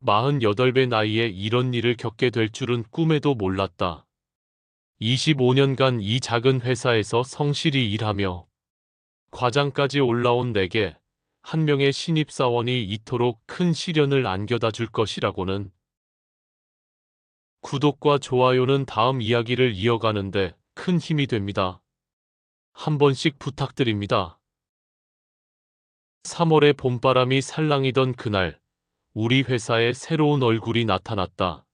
48배 나이에 이런 일을 겪게 될 줄은 꿈에도 몰랐다. 25년간 이 작은 회사에서 성실히 일하며 과장까지 올라온 내게 한 명의 신입사원이 이토록 큰 시련을 안겨다 줄 것이라고는. 구독과 좋아요는 다음 이야기를 이어가는데 큰 힘이 됩니다. 한 번씩 부탁드립니다. 3월의 봄바람이 살랑이던 그날, 우리 회사에 새로운 얼굴이 나타났다.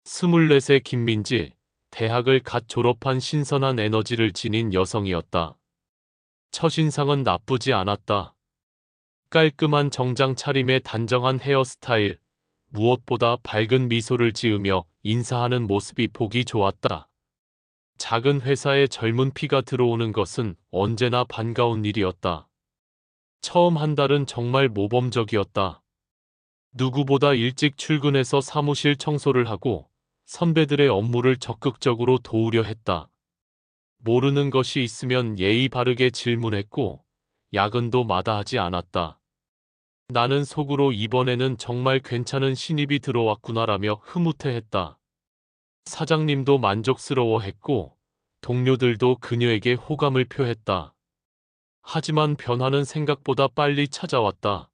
24세 김민지, 대학을 갓 졸업한 신선한 에너지를 지닌 여성이었다. 첫인상은 나쁘지 않았다. 깔끔한 정장 차림에 단정한 헤어스타일, 무엇보다 밝은 미소를 지으며 인사하는 모습이 보기 좋았다. 작은 회사에 젊은 피가 들어오는 것은 언제나 반가운 일이었다. 처음 한 달은 정말 모범적이었다. 누구보다 일찍 출근해서 사무실 청소를 하고 선배들의 업무를 적극적으로 도우려 했다. 모르는 것이 있으면 예의 바르게 질문했고 야근도 마다하지 않았다. 나는 속으로 이번에는 정말 괜찮은 신입이 들어왔구나라며 흐뭇해했다. 사장님도 만족스러워했고 동료들도 그녀에게 호감을 표했다. 하지만 변화는 생각보다 빨리 찾아왔다.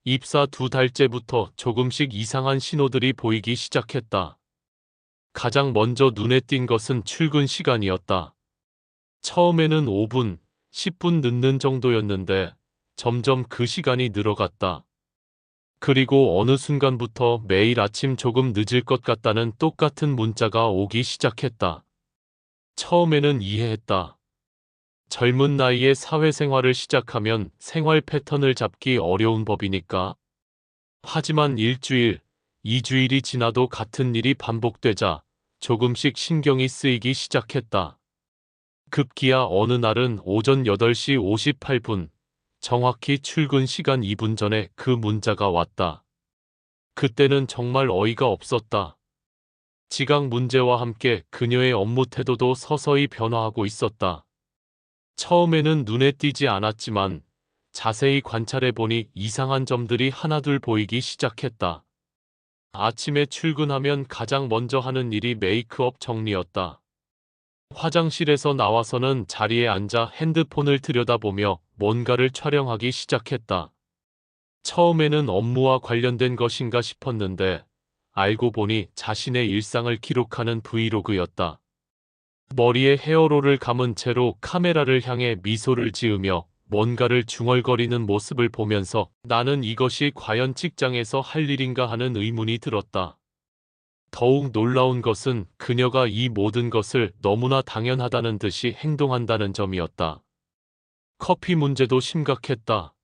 입사 2달째부터 조금씩 이상한 신호들이 보이기 시작했다. 가장 먼저 눈에 띈 것은 출근 시간이었다. 처음에는 5분, 10분 늦는 정도였는데 점점 그 시간이 늘어갔다. 그리고 어느 순간부터 매일 아침 조금 늦을 것 같다는 똑같은 문자가 오기 시작했다. 처음에는 이해했다. 젊은 나이에 사회생활을 시작하면 생활 패턴을 잡기 어려운 법이니까. 하지만 일주일, 2주일이 지나도 같은 일이 반복되자 조금씩 신경이 쓰이기 시작했다. 급기야 어느 날은 오전 8시 58분, 정확히 출근 시간 2분 전에 그 문자가 왔다. 그때는 정말 어이가 없었다. 지각 문제와 함께 그녀의 업무 태도도 서서히 변화하고 있었다. 처음에는 눈에 띄지 않았지만 자세히 관찰해보니 이상한 점들이 하나둘 보이기 시작했다. 아침에 출근하면 가장 먼저 하는 일이 메이크업 정리였다. 화장실에서 나와서는 자리에 앉아 핸드폰을 들여다보며 뭔가를 촬영하기 시작했다. 처음에는 업무와 관련된 것인가 싶었는데 알고 보니 자신의 일상을 기록하는 브이로그였다. 머리에 헤어롤을 감은 채로 카메라를 향해 미소를 지으며 뭔가를 중얼거리는 모습을 보면서 나는 이것이 과연 직장에서 할 일인가 하는 의문이 들었다. 더욱 놀라운 것은 그녀가 이 모든 것을 너무나 당연하다는 듯이 행동한다는 점이었다. 커피 문제도 심각했다.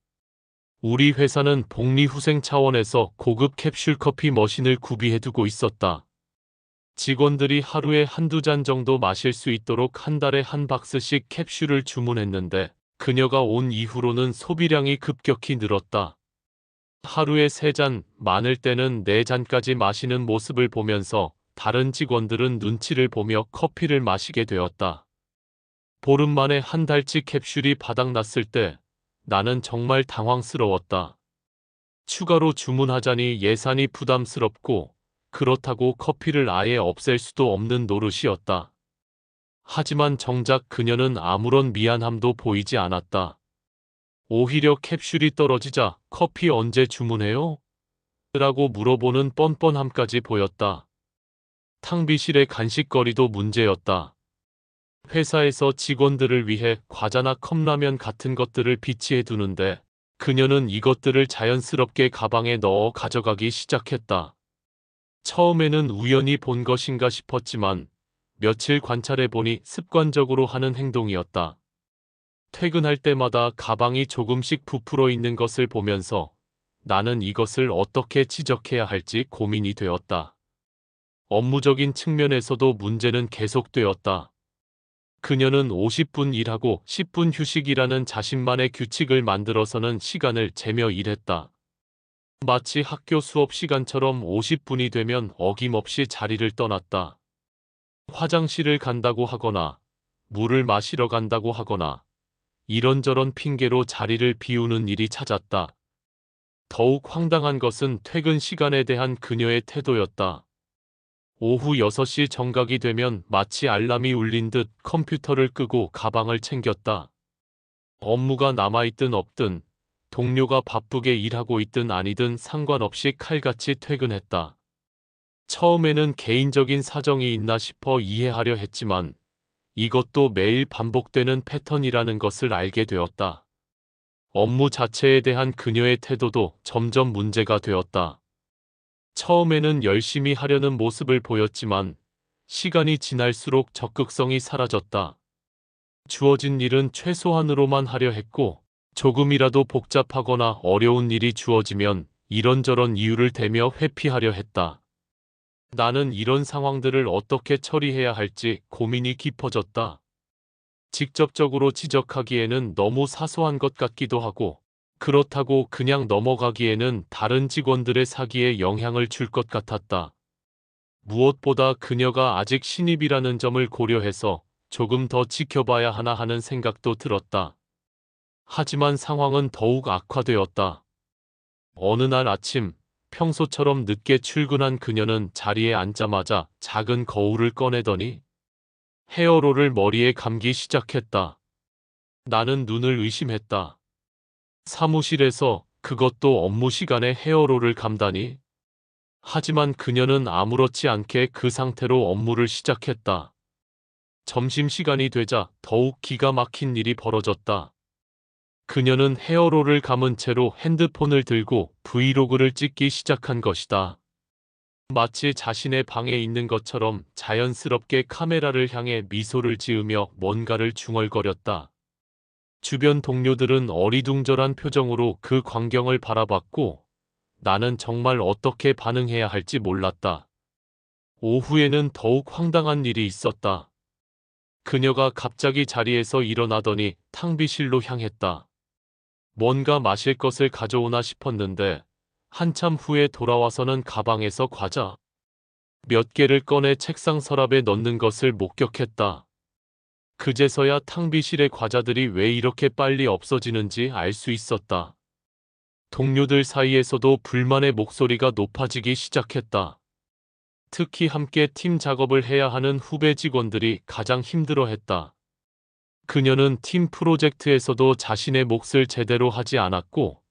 우리 회사는 복리후생 차원에서 고급 캡슐 커피 머신을 구비해두고 있었다. 직원들이 하루에 한두 잔 정도 마실 수 있도록 한 달에 한 박스씩 캡슐을 주문했는데 그녀가 온 이후로는 소비량이 급격히 늘었다. 하루에 3잔, 많을 때는 4잔까지 마시는 모습을 보면서 다른 직원들은 눈치를 보며 커피를 마시게 되었다. 보름 만에 한 달치 캡슐이 바닥났을 때 나는 정말 당황스러웠다. 추가로 주문하자니 예산이 부담스럽고 그렇다고 커피를 아예 없앨 수도 없는 노릇이었다. 하지만 정작 그녀는 아무런 미안함도 보이지 않았다. 오히려 캡슐이 떨어지자 커피 언제 주문해요? 라고 물어보는 뻔뻔함까지 보였다. 탕비실의 간식거리도 문제였다. 회사에서 직원들을 위해 과자나 컵라면 같은 것들을 비치해 두는데 그녀는 이것들을 자연스럽게 가방에 넣어 가져가기 시작했다. 처음에는 우연히 본 것인가 싶었지만 며칠 관찰해 보니 습관적으로 하는 행동이었다. 퇴근할 때마다 가방이 조금씩 부풀어 있는 것을 보면서 나는 이것을 어떻게 지적해야 할지 고민이 되었다. 업무적인 측면에서도 문제는 계속되었다. 그녀는 50분 일하고 10분 휴식이라는 자신만의 규칙을 만들어서는 시간을 재며 일했다. 마치 학교 수업 시간처럼 50분이 되면 어김없이 자리를 떠났다. 화장실을 간다고 하거나 물을 마시러 간다고 하거나 이런저런 핑계로 자리를 비우는 일이 잦았다. 더욱 황당한 것은 퇴근 시간에 대한 그녀의 태도였다. 오후 6시 정각이 되면 마치 알람이 울린 듯 컴퓨터를 끄고 가방을 챙겼다. 업무가 남아있든 없든, 동료가 바쁘게 일하고 있든 아니든 상관없이 칼같이 퇴근했다. 처음에는 개인적인 사정이 있나 싶어 이해하려 했지만 이것도 매일 반복되는 패턴이라는 것을 알게 되었다. 업무 자체에 대한 그녀의 태도도 점점 문제가 되었다. 처음에는 열심히 하려는 모습을 보였지만 시간이 지날수록 적극성이 사라졌다. 주어진 일은 최소한으로만 하려 했고 조금이라도 복잡하거나 어려운 일이 주어지면 이런저런 이유를 대며 회피하려 했다. 나는 이런 상황들을 어떻게 처리해야 할지 고민이 깊어졌다. 직접적으로 지적하기에는 너무 사소한 것 같기도 하고, 그렇다고 그냥 넘어가기에는 다른 직원들의 사기에 영향을 줄 것 같았다. 무엇보다 그녀가 아직 신입이라는 점을 고려해서 조금 더 지켜봐야 하나 하는 생각도 들었다. 하지만 상황은 더욱 악화되었다. 어느 날 아침, 평소처럼 늦게 출근한 그녀는 자리에 앉자마자 작은 거울을 꺼내더니 헤어롤을 머리에 감기 시작했다. 나는 눈을 의심했다. 사무실에서 그것도 업무 시간에 헤어롤을 감다니. 하지만 그녀는 아무렇지 않게 그 상태로 업무를 시작했다. 점심시간이 되자 더욱 기가 막힌 일이 벌어졌다. 그녀는 헤어롤을 감은 채로 핸드폰을 들고 브이로그를 찍기 시작한 것이다. 마치 자신의 방에 있는 것처럼 자연스럽게 카메라를 향해 미소를 지으며 뭔가를 중얼거렸다. 주변 동료들은 어리둥절한 표정으로 그 광경을 바라봤고 나는 정말 어떻게 반응해야 할지 몰랐다. 오후에는 더욱 황당한 일이 있었다. 그녀가 갑자기 자리에서 일어나더니 탕비실로 향했다. 뭔가 마실 것을 가져오나 싶었는데 한참 후에 돌아와서는 가방에서 과자 몇 개를 꺼내 책상 서랍에 넣는 것을 목격했다. 그제서야 탕비실의 과자들이 왜 이렇게 빨리 없어지는지 알 수 있었다. 동료들 사이에서도 불만의 목소리가 높아지기 시작했다. 특히 함께 팀 작업을 해야 하는 후배 직원들이 가장 힘들어했다. 그녀는 팀 프로젝트에서도 자신의 몫을 제대로 하지 않았고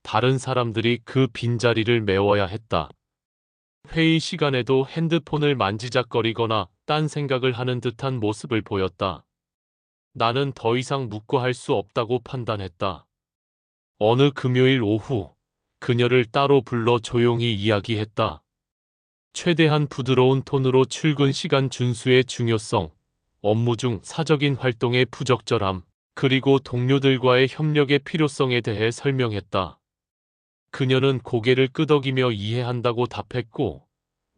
다른 사람들이 그 빈자리를 메워야 했다. 회의 시간에도 핸드폰을 만지작거리거나 딴 생각을 하는 듯한 모습을 보였다. 나는 더 이상 묵고 할 수 없다고 판단했다. 어느 금요일 오후, 그녀를 따로 불러 조용히 이야기했다. 최대한 부드러운 톤으로 출근 시간 준수의 중요성, 업무 중 사적인 활동의 부적절함, 그리고 동료들과의 협력의 필요성에 대해 설명했다. 그녀는 고개를 끄덕이며 이해한다고 답했고,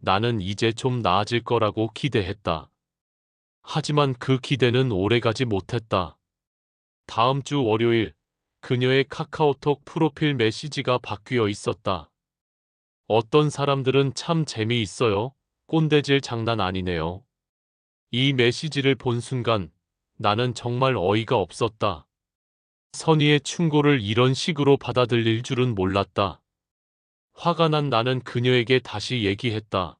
나는 이제 좀 나아질 거라고 기대했다. 하지만 그 기대는 오래가지 못했다. 다음 주 월요일, 그녀의 카카오톡 프로필 메시지가 바뀌어 있었다. 어떤 사람들은 참 재미있어요. 꼰대질 장난 아니네요. 이 메시지를 본 순간 나는 정말 어이가 없었다. 선의의 충고를 이런 식으로 받아들일 줄은 몰랐다. 화가 난 나는 그녀에게 다시 얘기했다.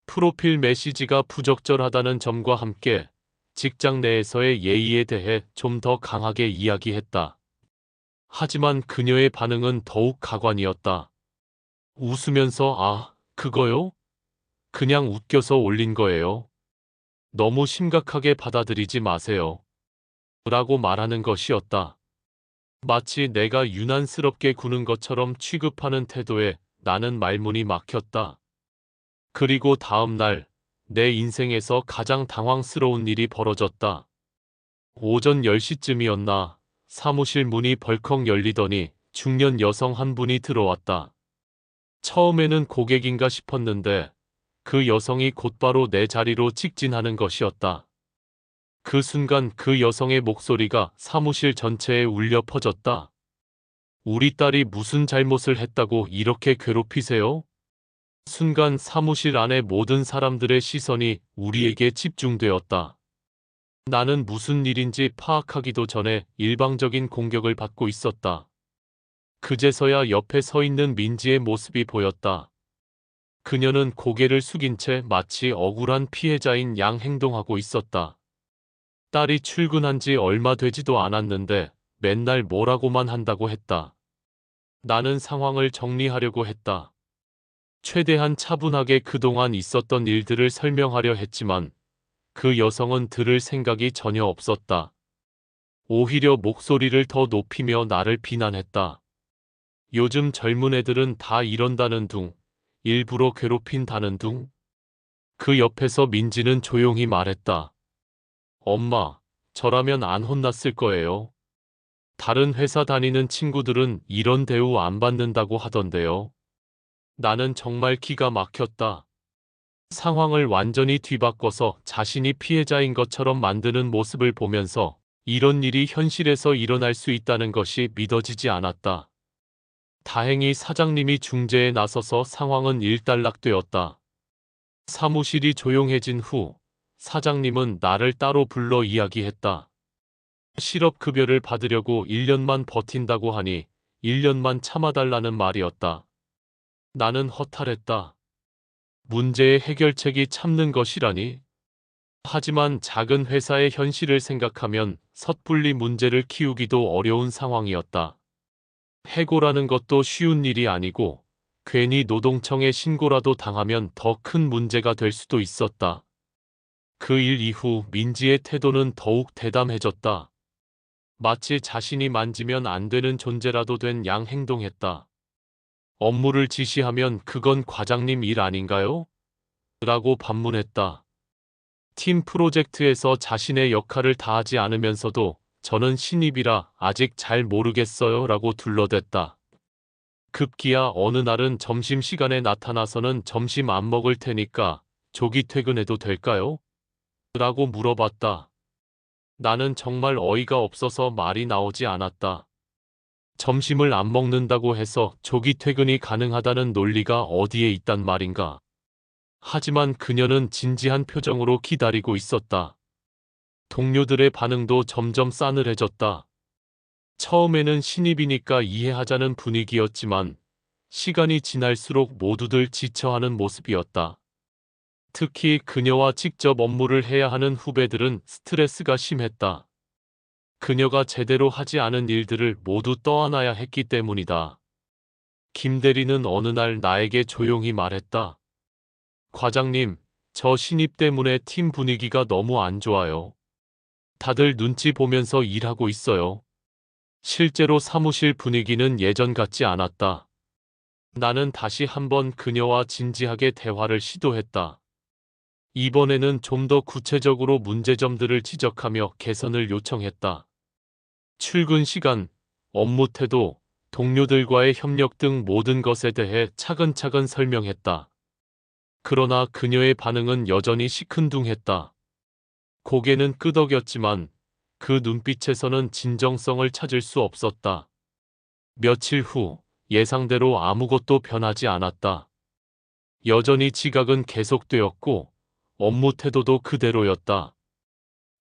프로필 메시지가 부적절하다는 점과 함께 직장 내에서의 예의에 대해 좀 더 강하게 이야기했다. 하지만 그녀의 반응은 더욱 가관이었다. 웃으면서 그거요? 그냥 웃겨서 올린 거예요. 너무 심각하게 받아들이지 마세요. 라고 말하는 것이었다. 마치 내가 유난스럽게 구는 것처럼 취급하는 태도에 나는 말문이 막혔다. 그리고 다음 날, 내 인생에서 가장 당황스러운 일이 벌어졌다. 오전 10시쯤이었나 사무실 문이 벌컥 열리더니 중년 여성 한 분이 들어왔다. 처음에는 고객인가 싶었는데 그 여성이 곧바로 내 자리로 직진하는 것이었다. 그 순간 그 여성의 목소리가 사무실 전체에 울려 퍼졌다. 우리 딸이 무슨 잘못을 했다고 이렇게 괴롭히세요? 순간 사무실 안의 모든 사람들의 시선이 우리에게 집중되었다. 나는 무슨 일인지 파악하기도 전에 일방적인 공격을 받고 있었다. 그제서야 옆에 서 있는 민지의 모습이 보였다. 그녀는 고개를 숙인 채 마치 억울한 피해자인 양 행동하고 있었다. 딸이 출근한 지 얼마 되지도 않았는데 맨날 뭐라고만 한다고 했다. 나는 상황을 정리하려고 했다. 최대한 차분하게 그동안 있었던 일들을 설명하려 했지만 그 여성은 들을 생각이 전혀 없었다. 오히려 목소리를 더 높이며 나를 비난했다. 요즘 젊은 애들은 다 이런다는 둥, 일부러 괴롭힌다는 둥. 그 옆에서 민지는 조용히 말했다. 엄마, 저라면 안 혼났을 거예요. 다른 회사 다니는 친구들은 이런 대우 안 받는다고 하던데요. 나는 정말 기가 막혔다. 상황을 완전히 뒤바꿔서 자신이 피해자인 것처럼 만드는 모습을 보면서 이런 일이 현실에서 일어날 수 있다는 것이 믿어지지 않았다. 다행히 사장님이 중재에 나서서 상황은 일단락되었다. 사무실이 조용해진 후 사장님은 나를 따로 불러 이야기했다. 실업급여를 받으려고 1년만 버틴다고 하니 1년만 참아달라는 말이었다. 나는 허탈했다. 문제의 해결책이 참는 것이라니. 하지만 작은 회사의 현실을 생각하면 섣불리 문제를 키우기도 어려운 상황이었다. 해고라는 것도 쉬운 일이 아니고 괜히 노동청에 신고라도 당하면 더 큰 문제가 될 수도 있었다. 그 일 이후 민지의 태도는 더욱 대담해졌다. 마치 자신이 만지면 안 되는 존재라도 된 양 행동했다. 업무를 지시하면 그건 과장님 일 아닌가요? 라고 반문했다. 팀 프로젝트에서 자신의 역할을 다하지 않으면서도 저는 신입이라 아직 잘 모르겠어요 라고 둘러댔다. 급기야 어느 날은 점심시간에 나타나서는 점심 안 먹을 테니까 조기 퇴근해도 될까요? 라고 물어봤다. 나는 정말 어이가 없어서 말이 나오지 않았다. 점심을 안 먹는다고 해서 조기 퇴근이 가능하다는 논리가 어디에 있단 말인가. 하지만 그녀는 진지한 표정으로 기다리고 있었다. 동료들의 반응도 점점 싸늘해졌다. 처음에는 신입이니까 이해하자는 분위기였지만 시간이 지날수록 모두들 지쳐하는 모습이었다. 특히 그녀와 직접 업무를 해야 하는 후배들은 스트레스가 심했다. 그녀가 제대로 하지 않은 일들을 모두 떠안아야 했기 때문이다. 김 대리는 어느 날 나에게 조용히 말했다. 과장님, 저 신입 때문에 팀 분위기가 너무 안 좋아요. 다들 눈치 보면서 일하고 있어요. 실제로 사무실 분위기는 예전 같지 않았다. 나는 다시 한번 그녀와 진지하게 대화를 시도했다. 이번에는 좀 더 구체적으로 문제점들을 지적하며 개선을 요청했다. 출근 시간, 업무 태도, 동료들과의 협력 등 모든 것에 대해 차근차근 설명했다. 그러나 그녀의 반응은 여전히 시큰둥했다. 고개는 끄덕였지만 그 눈빛에서는 진정성을 찾을 수 없었다. 며칠 후 예상대로 아무것도 변하지 않았다. 여전히 지각은 계속되었고 업무 태도도 그대로였다.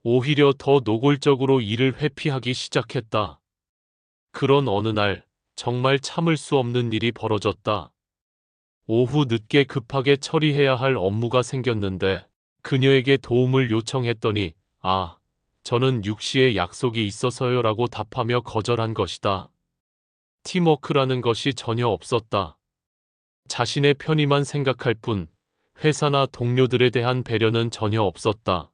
오히려 더 노골적으로 일을 회피하기 시작했다. 그런 어느 날 정말 참을 수 없는 일이 벌어졌다. 오후 늦게 급하게 처리해야 할 업무가 생겼는데 그녀에게 도움을 요청했더니 저는 6시에 약속이 있어서요 라고 답하며 거절한 것이다. 팀워크라는 것이 전혀 없었다. 자신의 편의만 생각할 뿐 회사나 동료들에 대한 배려는 전혀 없었다.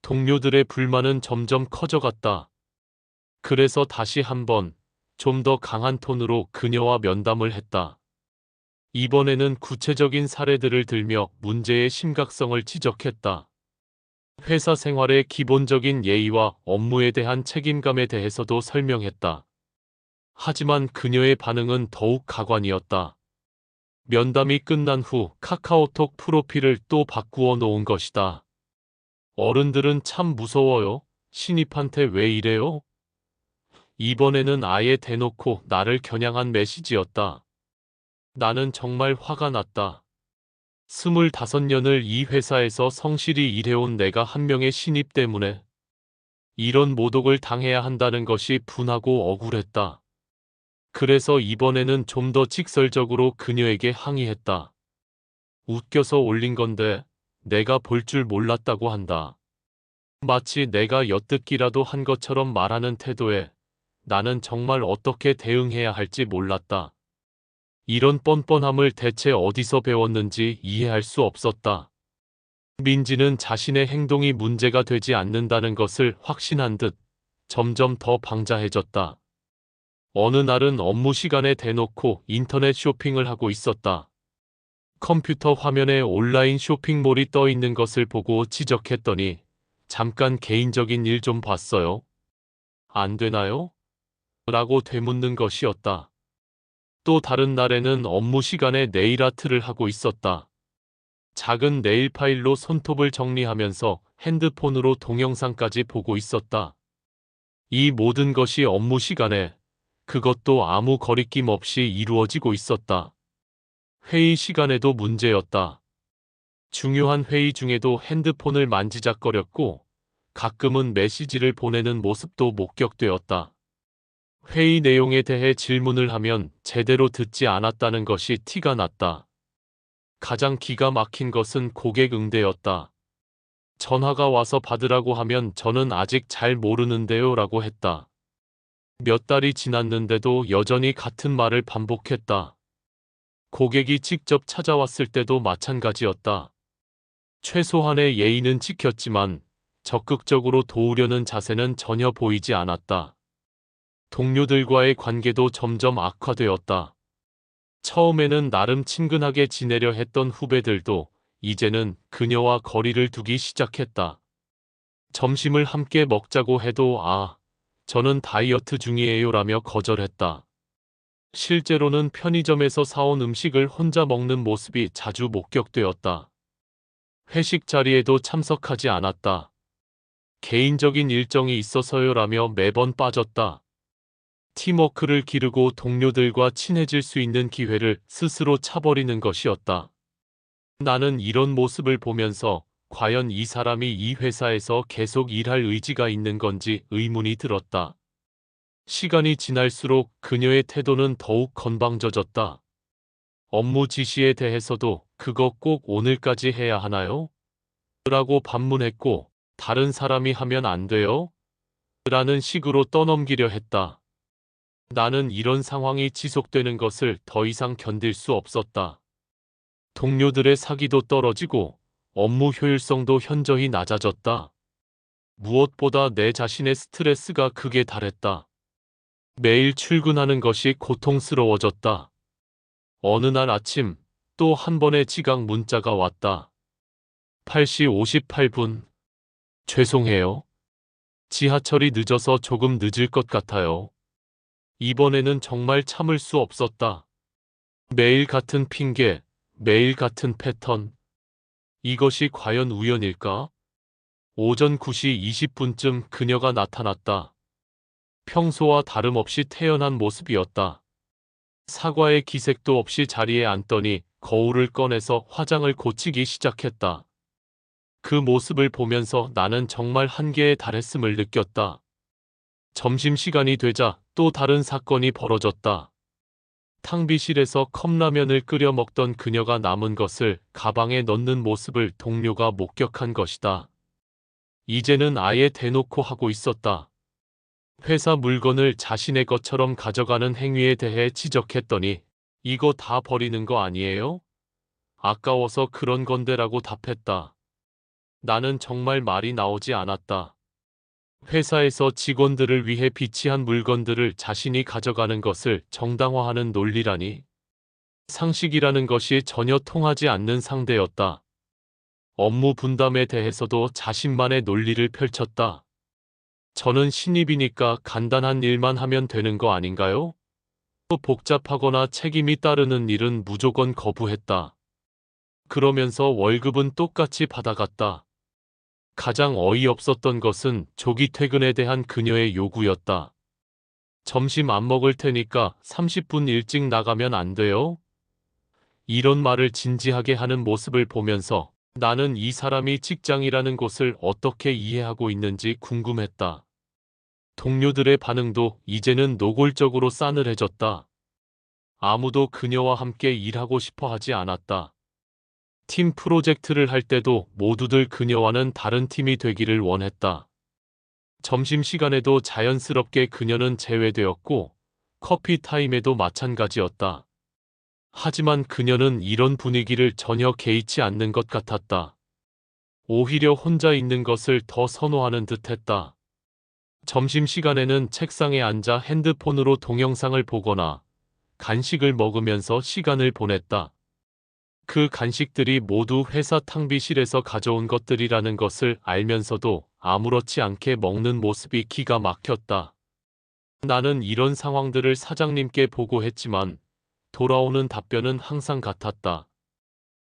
동료들의 불만은 점점 커져갔다. 그래서 다시 한번 좀 더 강한 톤으로 그녀와 면담을 했다. 이번에는 구체적인 사례들을 들며 문제의 심각성을 지적했다. 회사 생활의 기본적인 예의와 업무에 대한 책임감에 대해서도 설명했다. 하지만 그녀의 반응은 더욱 가관이었다. 면담이 끝난 후 카카오톡 프로필을 또 바꾸어 놓은 것이다. 어른들은 참 무서워요. 신입한테 왜 이래요? 이번에는 아예 대놓고 나를 겨냥한 메시지였다. 나는 정말 화가 났다. 25년을 이 회사에서 성실히 일해온 내가 한 명의 신입 때문에 이런 모독을 당해야 한다는 것이 분하고 억울했다. 그래서 이번에는 좀 더 직설적으로 그녀에게 항의했다. 웃겨서 올린 건데 내가 볼 줄 몰랐다고 한다. 마치 내가 엿듣기라도 한 것처럼 말하는 태도에 나는 정말 어떻게 대응해야 할지 몰랐다. 이런 뻔뻔함을 대체 어디서 배웠는지 이해할 수 없었다. 민지는 자신의 행동이 문제가 되지 않는다는 것을 확신한 듯 점점 더 방자해졌다. 어느 날은 업무 시간에 대놓고 인터넷 쇼핑을 하고 있었다. 컴퓨터 화면에 온라인 쇼핑몰이 떠 있는 것을 보고 지적했더니 잠깐 개인적인 일 좀 봤어요. 안 되나요? 라고 되묻는 것이었다. 또 다른 날에는 업무 시간에 네일 아트를 하고 있었다. 작은 네일 파일로 손톱을 정리하면서 핸드폰으로 동영상까지 보고 있었다. 이 모든 것이 업무 시간에, 그것도 아무 거리낌 없이 이루어지고 있었다. 회의 시간에도 문제였다. 중요한 회의 중에도 핸드폰을 만지작거렸고 가끔은 메시지를 보내는 모습도 목격되었다. 회의 내용에 대해 질문을 하면 제대로 듣지 않았다는 것이 티가 났다. 가장 기가 막힌 것은 고객 응대였다. 전화가 와서 받으라고 하면 저는 아직 잘 모르는데요 라고 했다. 몇 달이 지났는데도 여전히 같은 말을 반복했다. 고객이 직접 찾아왔을 때도 마찬가지였다. 최소한의 예의는 지켰지만 적극적으로 도우려는 자세는 전혀 보이지 않았다. 동료들과의 관계도 점점 악화되었다. 처음에는 나름 친근하게 지내려 했던 후배들도 이제는 그녀와 거리를 두기 시작했다. 점심을 함께 먹자고 해도 저는 다이어트 중이에요 라며 거절했다. 실제로는 편의점에서 사온 음식을 혼자 먹는 모습이 자주 목격되었다. 회식 자리에도 참석하지 않았다. 개인적인 일정이 있어서요 라며 매번 빠졌다. 팀워크를 기르고 동료들과 친해질 수 있는 기회를 스스로 차버리는 것이었다. 나는 이런 모습을 보면서 과연 이 사람이 이 회사에서 계속 일할 의지가 있는 건지 의문이 들었다. 시간이 지날수록 그녀의 태도는 더욱 건방져졌다. 업무 지시에 대해서도 그거 꼭 오늘까지 해야 하나요? 라고 반문했고 다른 사람이 하면 안 돼요? 라는 식으로 떠넘기려 했다. 나는 이런 상황이 지속되는 것을 더 이상 견딜 수 없었다. 동료들의 사기도 떨어지고 업무 효율성도 현저히 낮아졌다. 무엇보다 내 자신의 스트레스가 극에 달했다. 매일 출근하는 것이 고통스러워졌다. 어느 날 아침 또 한 번의 지각 문자가 왔다. 8시 58분. 죄송해요. 지하철이 늦어서 조금 늦을 것 같아요. 이번에는 정말 참을 수 없었다. 매일 같은 핑계, 매일 같은 패턴. 이것이 과연 우연일까? 오전 9시 20분쯤 그녀가 나타났다. 평소와 다름없이 태연한 모습이었다. 사과의 기색도 없이 자리에 앉더니 거울을 꺼내서 화장을 고치기 시작했다. 그 모습을 보면서 나는 정말 한계에 달했음을 느꼈다. 점심시간이 되자 또 다른 사건이 벌어졌다. 탕비실에서 컵라면을 끓여 먹던 그녀가 남은 것을 가방에 넣는 모습을 동료가 목격한 것이다. 이제는 아예 대놓고 하고 있었다. 회사 물건을 자신의 것처럼 가져가는 행위에 대해 지적했더니 이거 다 버리는 거 아니에요? 아까워서 그런 건데라고 답했다. 나는 정말 말이 나오지 않았다. 회사에서 직원들을 위해 비치한 물건들을 자신이 가져가는 것을 정당화하는 논리라니. 상식이라는 것이 전혀 통하지 않는 상대였다. 업무 분담에 대해서도 자신만의 논리를 펼쳤다. 저는 신입이니까 간단한 일만 하면 되는 거 아닌가요? 또 복잡하거나 책임이 따르는 일은 무조건 거부했다. 그러면서 월급은 똑같이 받아갔다. 가장 어이없었던 것은 조기 퇴근에 대한 그녀의 요구였다. 점심 안 먹을 테니까 30분 일찍 나가면 안 돼요? 이런 말을 진지하게 하는 모습을 보면서 나는 이 사람이 직장이라는 곳을 어떻게 이해하고 있는지 궁금했다. 동료들의 반응도 이제는 노골적으로 싸늘해졌다. 아무도 그녀와 함께 일하고 싶어 하지 않았다. 팀 프로젝트를 할 때도 모두들 그녀와는 다른 팀이 되기를 원했다. 점심시간에도 자연스럽게 그녀는 제외되었고 커피 타임에도 마찬가지였다. 하지만 그녀는 이런 분위기를 전혀 개의치 않는 것 같았다. 오히려 혼자 있는 것을 더 선호하는 듯했다. 점심시간에는 책상에 앉아 핸드폰으로 동영상을 보거나 간식을 먹으면서 시간을 보냈다. 그 간식들이 모두 회사 탕비실에서 가져온 것들이라는 것을 알면서도 아무렇지 않게 먹는 모습이 기가 막혔다. 나는 이런 상황들을 사장님께 보고했지만 돌아오는 답변은 항상 같았다.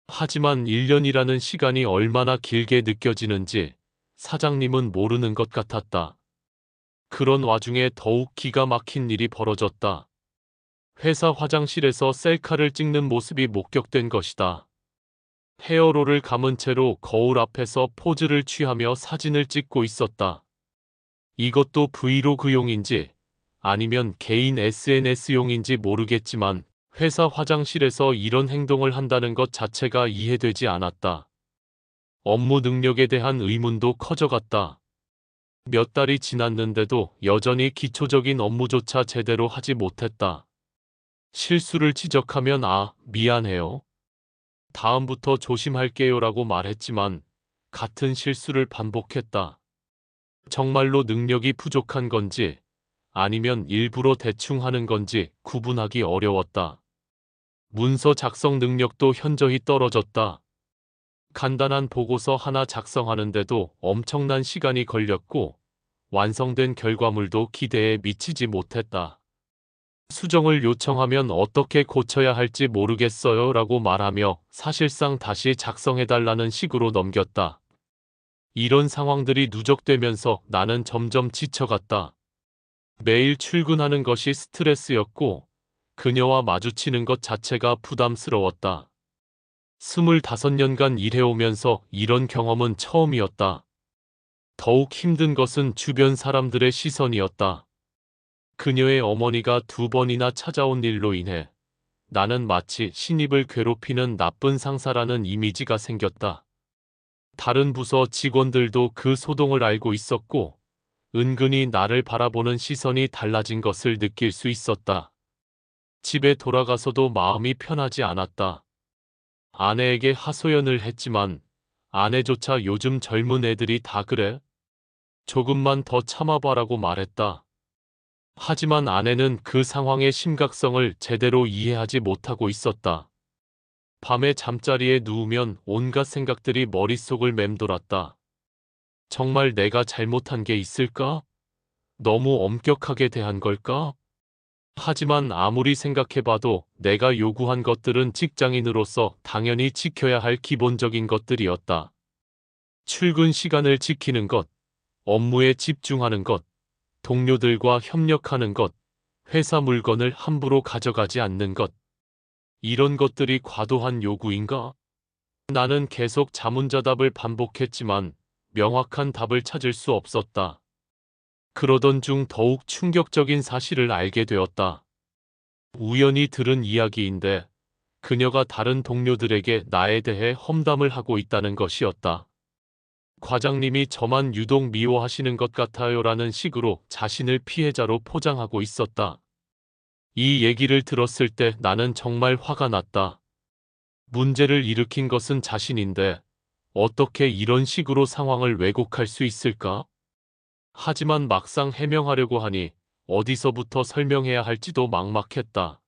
하지만 1년이라는 시간이 얼마나 길게 느껴지는지 사장님은 모르는 것 같았다. 그런 와중에 더욱 기가 막힌 일이 벌어졌다. 회사 화장실에서 셀카를 찍는 모습이 목격된 것이다. 헤어롤을 감은 채로 거울 앞에서 포즈를 취하며 사진을 찍고 있었다. 이것도 브이로그용인지 아니면 개인 SNS용인지 모르겠지만 회사 화장실에서 이런 행동을 한다는 것 자체가 이해되지 않았다. 업무 능력에 대한 의문도 커져갔다. 몇 달이 지났는데도 여전히 기초적인 업무조차 제대로 하지 못했다. 실수를 지적하면 미안해요. 다음부터 조심할게요라고 말했지만 같은 실수를 반복했다. 정말로 능력이 부족한 건지 아니면 일부러 대충 하는 건지 구분하기 어려웠다. 문서 작성 능력도 현저히 떨어졌다. 간단한 보고서 하나 작성하는데도 엄청난 시간이 걸렸고 완성된 결과물도 기대에 미치지 못했다. 수정을 요청하면 어떻게 고쳐야 할지 모르겠어요 라고 말하며 사실상 다시 작성해달라는 식으로 넘겼다. 이런 상황들이 누적되면서 나는 점점 지쳐갔다. 매일 출근하는 것이 스트레스였고 그녀와 마주치는 것 자체가 부담스러웠다. 25년간 일해오면서 이런 경험은 처음이었다. 더욱 힘든 것은 주변 사람들의 시선이었다. 그녀의 어머니가 2번이나 찾아온 일로 인해 나는 마치 신입을 괴롭히는 나쁜 상사라는 이미지가 생겼다. 다른 부서 직원들도 그 소동을 알고 있었고 은근히 나를 바라보는 시선이 달라진 것을 느낄 수 있었다. 집에 돌아가서도 마음이 편하지 않았다. 아내에게 하소연을 했지만 아내조차 요즘 젊은 애들이 다 그래? 조금만 더 참아봐라고 말했다. 하지만 아내는 그 상황의 심각성을 제대로 이해하지 못하고 있었다. 밤에 잠자리에 누우면 온갖 생각들이 머릿속을 맴돌았다. 정말 내가 잘못한 게 있을까? 너무 엄격하게 대한 걸까? 하지만 아무리 생각해봐도 내가 요구한 것들은 직장인으로서 당연히 지켜야 할 기본적인 것들이었다. 출근 시간을 지키는 것, 업무에 집중하는 것, 동료들과 협력하는 것, 회사 물건을 함부로 가져가지 않는 것. 이런 것들이 과도한 요구인가? 나는 계속 자문자답을 반복했지만 명확한 답을 찾을 수 없었다. 그러던 중 더욱 충격적인 사실을 알게 되었다. 우연히 들은 이야기인데 그녀가 다른 동료들에게 나에 대해 험담을 하고 있다는 것이었다. 과장님이 저만 유독 미워하시는 것 같아요라는 식으로 자신을 피해자로 포장하고 있었다. 이 얘기를 들었을 때 나는 정말 화가 났다. 문제를 일으킨 것은 자신인데 어떻게 이런 식으로 상황을 왜곡할 수 있을까? 하지만 막상 해명하려고 하니 어디서부터 설명해야 할지도 막막했다.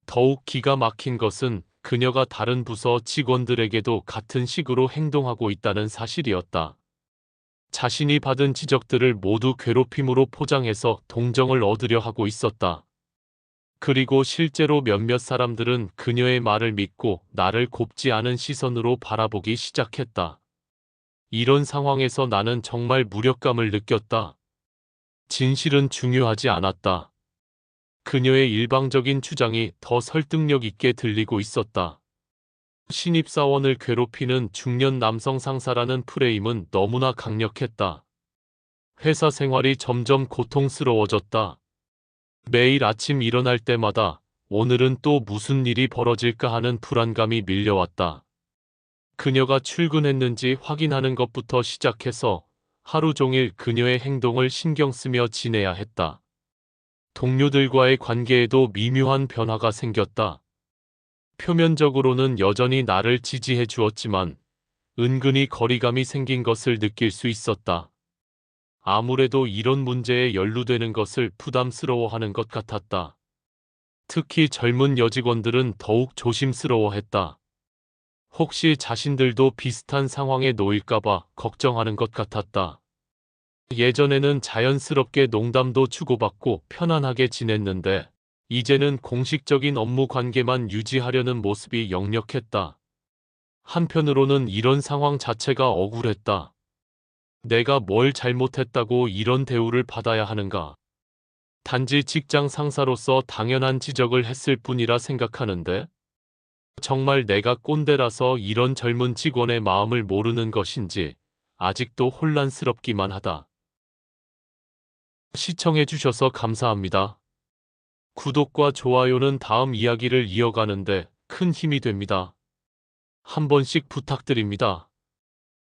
더욱 기가 막힌 것은 그녀가 다른 부서 직원들에게도 같은 식으로 행동하고 있다는 사실이었다. 자신이 받은 지적들을 모두 괴롭힘으로 포장해서 동정을 얻으려 하고 있었다. 그리고 실제로 몇몇 사람들은 그녀의 말을 믿고 나를 곱지 않은 시선으로 바라보기 시작했다. 이런 상황에서 나는 정말 무력감을 느꼈다. 진실은 중요하지 않았다. 그녀의 일방적인 주장이 더 설득력 있게 들리고 있었다. 신입사원을 괴롭히는 중년 남성 상사라는 프레임은 너무나 강력했다. 회사 생활이 점점 고통스러워졌다. 매일 아침 일어날 때마다 오늘은 또 무슨 일이 벌어질까 하는 불안감이 밀려왔다. 그녀가 출근했는지 확인하는 것부터 시작해서 하루 종일 그녀의 행동을 신경 쓰며 지내야 했다. 동료들과의 관계에도 미묘한 변화가 생겼다. 표면적으로는 여전히 나를 지지해 주었지만 은근히 거리감이 생긴 것을 느낄 수 있었다. 아무래도 이런 문제에 연루되는 것을 부담스러워하는 것 같았다. 특히 젊은 여직원들은 더욱 조심스러워했다. 혹시 자신들도 비슷한 상황에 놓일까봐 걱정하는 것 같았다. 예전에는 자연스럽게 농담도 주고받고 편안하게 지냈는데 이제는 공식적인 업무 관계만 유지하려는 모습이 역력했다. 한편으로는 이런 상황 자체가 억울했다. 내가 뭘 잘못했다고 이런 대우를 받아야 하는가? 단지 직장 상사로서 당연한 지적을 했을 뿐이라 생각하는데 정말 내가 꼰대라서 이런 젊은 직원의 마음을 모르는 것인지 아직도 혼란스럽기만 하다. 시청해주셔서 감사합니다. 구독과 좋아요는 다음 이야기를 이어가는데 큰 힘이 됩니다. 한 번씩 부탁드립니다.